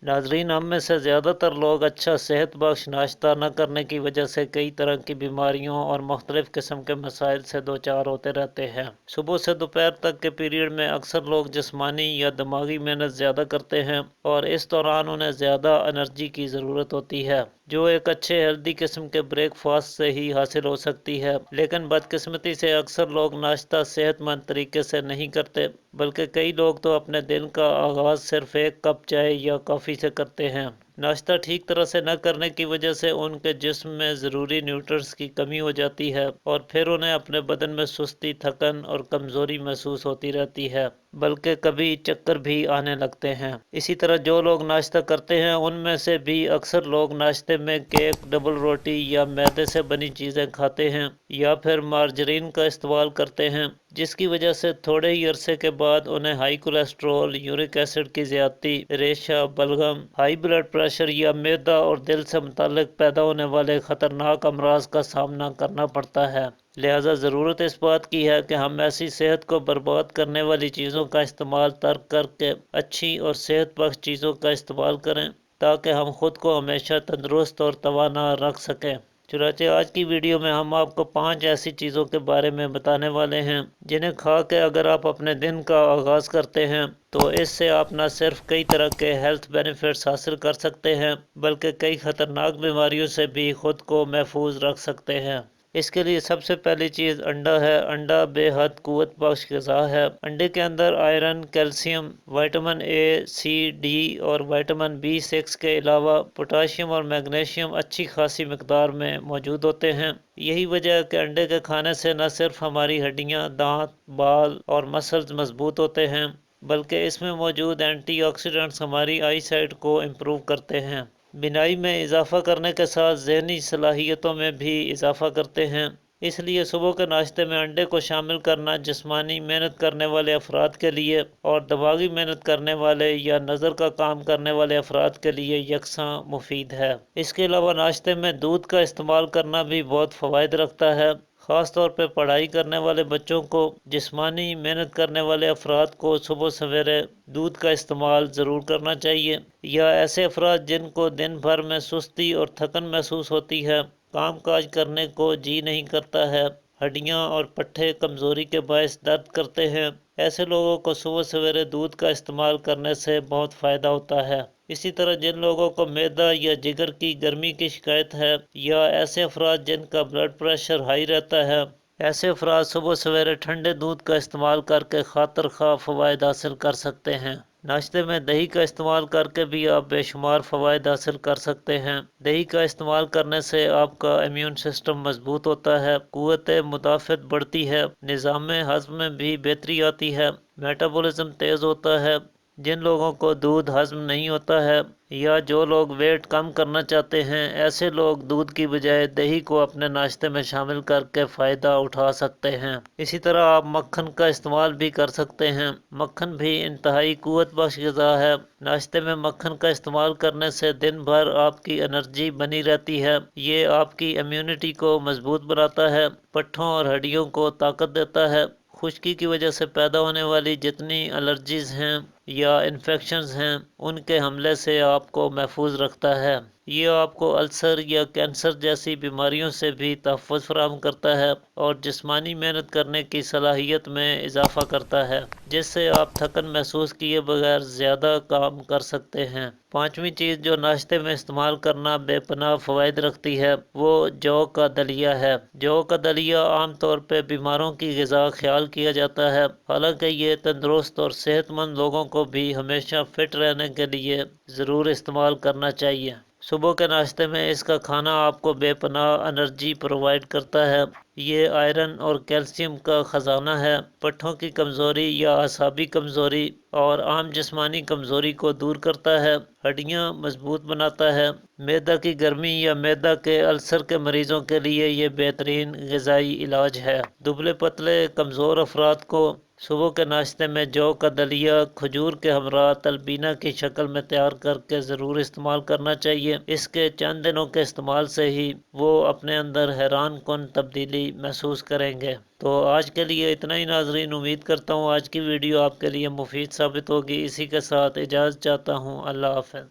ناظرین، ہم میں سے زیادہ تر لوگ اچھا صحت بخش ناشتہ نہ کرنے کی وجہ سے کئی طرح کی بیماریوں اور مختلف قسم کے مسائل سے دوچار ہوتے رہتے ہیں۔ صبح سے دوپہر تک کے پیریڈ میں اکثر لوگ جسمانی یا دماغی محنت زیادہ کرتے ہیں اور اس دوران انہیں زیادہ انرجی کی ضرورت ہوتی ہے، جو ایک اچھے ہیلدی قسم کے بریک فاسٹ سے ہی حاصل ہو سکتی ہے۔ لیکن بدقسمتی سے اکثر لوگ ناشتہ صحت مند طریقے سے نہیں کرتے، بلکہ کئی لوگ تو اپنے دن کا آغاز صرف ایک کپ چائے یا کافی سے کرتے ہیں۔ ناشتہ ٹھیک طرح سے نہ کرنے کی وجہ سے ان کے جسم میں ضروری نیوٹرنٹس کی کمی ہو جاتی ہے اور پھر انہیں اپنے بدن میں سستی، تھکن اور کمزوری محسوس ہوتی رہتی ہے، بلکہ کبھی چکر بھی آنے لگتے ہیں۔ اسی طرح جو لوگ ناشتہ کرتے ہیں ان میں سے بھی اکثر لوگ ناشتے میں کیک، ڈبل روٹی یا میدے سے بنی چیزیں کھاتے ہیں یا پھر مارجرین کا استعمال کرتے ہیں، جس کی وجہ سے تھوڑے ہی عرصے کے بعد انہیں ہائی کولیسٹرول، یورک ایسڈ کی زیادتی، ریشہ، بلغم، ہائی بلڈ پریشر یا معدہ اور دل سے متعلق پیدا ہونے والے خطرناک امراض کا سامنا کرنا پڑتا ہے۔ لہذا ضرورت اس بات کی ہے کہ ہم ایسی صحت کو برباد کرنے والی چیزوں کا استعمال ترک کر کے اچھی اور صحت بخش چیزوں کا استعمال کریں تاکہ ہم خود کو ہمیشہ تندرست اور توانا رکھ سکیں۔ چنانچہ آج کی ویڈیو میں ہم آپ کو 5 ایسی چیزوں کے بارے میں بتانے والے ہیں جنہیں کھا کے اگر آپ اپنے دن کا آغاز کرتے ہیں تو اس سے آپ نہ صرف کئی طرح کے ہیلتھ بینیفٹس حاصل کر سکتے ہیں بلکہ کئی خطرناک بیماریوں سے بھی خود کو محفوظ رکھ سکتے ہیں۔ اس کے لیے سب سے پہلی چیز انڈا ہے۔ انڈا بے حد قوت بخش غذا ہے۔ انڈے کے اندر iron, calcium, vitamin A, C, D اور وٹامن B6 کے علاوہ پوٹاشیم اور میگنیشیم اچھی خاصی مقدار میں موجود ہوتے ہیں۔ یہی وجہ ہے کہ انڈے کے کھانے سے نہ صرف ہماری ہڈیاں، دانت، بال اور مسلز مضبوط ہوتے ہیں بلکہ اس میں موجود اینٹی آکسیڈنٹس ہماری آئی سائٹ کو امپروو کرتے ہیں، بینائی میں اضافہ کرنے کے ساتھ ذہنی صلاحیتوں میں بھی اضافہ کرتے ہیں۔ اس لیے صبح کے ناشتے میں انڈے کو شامل کرنا جسمانی محنت کرنے والے افراد کے لیے اور دماغی محنت کرنے والے یا نظر کا کام کرنے والے افراد کے لیے یکساں مفید ہے۔ اس کے علاوہ ناشتے میں دودھ کا استعمال کرنا بھی بہت فوائد رکھتا ہے۔ خاص طور پہ پڑھائی کرنے والے بچوں کو، جسمانی محنت کرنے والے افراد کو صبح سویرے دودھ کا استعمال ضرور کرنا چاہیے، یا ایسے افراد جن کو دن بھر میں سستی اور تھکن محسوس ہوتی ہے، کام کاج کرنے کو جی نہیں کرتا ہے، ہڈیاں اور پٹھے کمزوری کے باعث درد کرتے ہیں، ایسے لوگوں کو صبح سویرے دودھ کا استعمال کرنے سے بہت فائدہ ہوتا ہے۔ اسی طرح جن لوگوں کو معدہ یا جگر کی گرمی کی شکایت ہے یا ایسے افراد جن کا بلڈ پریشر ہائی رہتا ہے، ایسے افراد صبح سویرے ٹھنڈے دودھ کا استعمال کر کے خاطر خواہ فوائد حاصل کر سکتے ہیں۔ ناشتے میں دہی کا استعمال کر کے بھی آپ بے شمار فوائد حاصل کر سکتے ہیں۔ دہی کا استعمال کرنے سے آپ کا امیون سسٹم مضبوط ہوتا ہے، قوت مدافعت بڑھتی ہے، نظام ہضم میں بھی بہتری آتی ہے، میٹابولزم تیز ہوتا ہے۔ جن لوگوں کو دودھ ہضم نہیں ہوتا ہے یا جو لوگ ویٹ کم کرنا چاہتے ہیں، ایسے لوگ دودھ کی بجائے دہی کو اپنے ناشتے میں شامل کر کے فائدہ اٹھا سکتے ہیں۔ اسی طرح آپ مکھن کا استعمال بھی کر سکتے ہیں۔ مکھن بھی انتہائی قوت بخش غذا ہے۔ ناشتے میں مکھن کا استعمال کرنے سے دن بھر آپ کی انرجی بنی رہتی ہے، یہ آپ کی امیونٹی کو مضبوط بناتا ہے، پٹھوں اور ہڈیوں کو طاقت دیتا ہے، خشکی کی وجہ سے پیدا ہونے والی جتنی الرجیز ہیں یا انفیکشنز ہیں ان کے حملے سے آپ کو محفوظ رکھتا ہے۔ یہ آپ کو السر یا کینسر جیسی بیماریوں سے بھی تحفظ فراہم کرتا ہے اور جسمانی محنت کرنے کی صلاحیت میں اضافہ کرتا ہے، جس سے آپ تھکن محسوس کیے بغیر زیادہ کام کر سکتے ہیں۔ 5ویں چیز جو ناشتے میں استعمال کرنا بے پناہ فوائد رکھتی ہے وہ جو کا دلیا ہے۔ جو کا دلیا عام طور پہ بیماروں کی غذا خیال کیا جاتا ہے، حالانکہ یہ تندرست اور صحت مند لوگوں کو بھی ہمیشہ فٹ رہنے کے لیے ضرور استعمال کرنا چاہیے۔ صبح کے ناشتے میں اس کا کھانا آپ کو بے پناہ انرجی پرووائڈ کرتا ہے۔ یہ آئرن اور کیلشیم کا خزانہ ہے، پٹھوں کی کمزوری یا اعصابی کمزوری اور عام جسمانی کمزوری کو دور کرتا ہے، ہڈیاں مضبوط بناتا ہے، معدہ کی گرمی یا معدہ کے السر کے مریضوں کے لیے یہ بہترین غذائی علاج ہے۔ دبلے پتلے کمزور افراد کو صبح کے ناشتے میں جو کا دلیا کھجور کے ہمراہ تلبینہ کی شکل میں تیار کر کے ضرور استعمال کرنا چاہیے۔ اس کے چند دنوں کے استعمال سے ہی وہ اپنے اندر حیران کن تبدیلی محسوس کریں گے۔ تو آج کے لیے اتنا ہی ناظرین، امید کرتا ہوں آج کی ویڈیو آپ کے لیے مفید ثابت ہوگی۔ اسی کے ساتھ اجازت چاہتا ہوں، اللہ حافظ۔